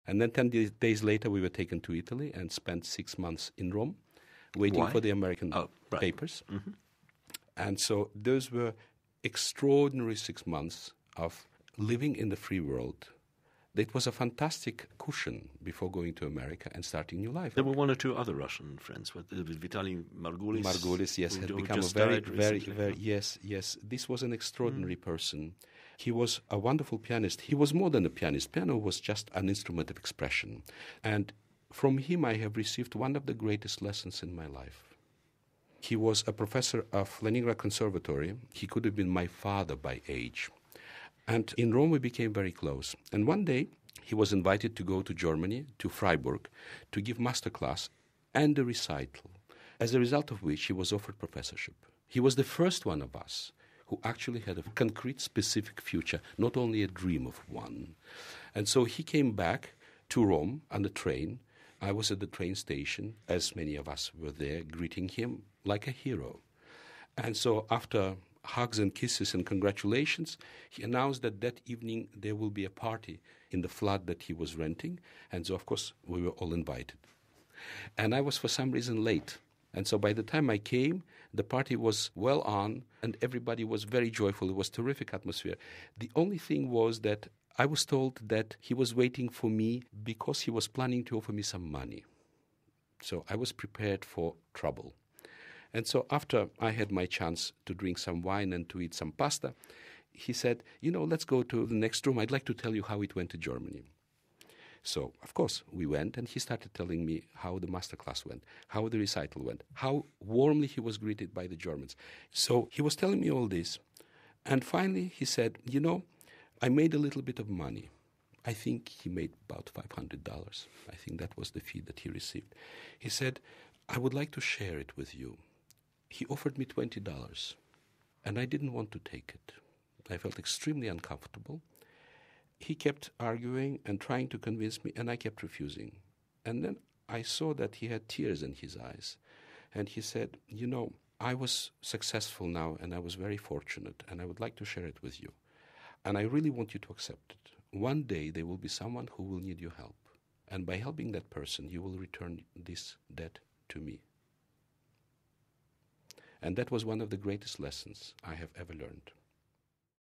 And then 10 days later, we were taken to Italy and spent 6 months in Rome, waiting Why? for the American papers. Mm-hmm. And so those were extraordinary 6 months of living in the free world. It was a fantastic cushion before going to America and starting new life. There were one or two other Russian friends. Vitaly Margulis. Margulis, yes, had become a very, yes. This was an extraordinary person. He was a wonderful pianist. He was more than a pianist. Piano was just an instrument of expression. And from him I have received one of the greatest lessons in my life. He was a professor of Leningrad Conservatory. He could have been my father by age. And in Rome we became very close. And one day he was invited to go to Germany, to Freiburg, to give masterclass and a recital, as a result of which he was offered professorship. He was the first one of us who actually had a concrete, specific future, not only a dream of one. And so he came back to Rome on the train. I was at the train station, as many of us were there, greeting him like a hero. And so after hugs and kisses and congratulations, he announced that that evening there will be a party in the flat that he was renting. And so, of course, we were all invited. And I was, for some reason, late. And so by the time I came, the party was well on, and everybody was very joyful. It was a terrific atmosphere. The only thing was that I was told that he was waiting for me because he was planning to offer me some money. So I was prepared for trouble. And so after I had my chance to drink some wine and to eat some pasta, he said, let's go to the next room. I'd like to tell you how it went to Germany. So, of course, we went, and he started telling me how the masterclass went, how the recital went, how warmly he was greeted by the Germans. So he was telling me all this. And finally he said, I made a little bit of money. I think he made about $500. I think that was the fee that he received. He said, I would like to share it with you. He offered me $20, and I didn't want to take it. I felt extremely uncomfortable. He kept arguing and trying to convince me, and I kept refusing. And then I saw that he had tears in his eyes. And he said, I was successful now, and I was very fortunate, and I would like to share it with you. And I really want you to accept it. One day there will be someone who will need your help. And by helping that person, you will return this debt to me. And that was one of the greatest lessons I have ever learned.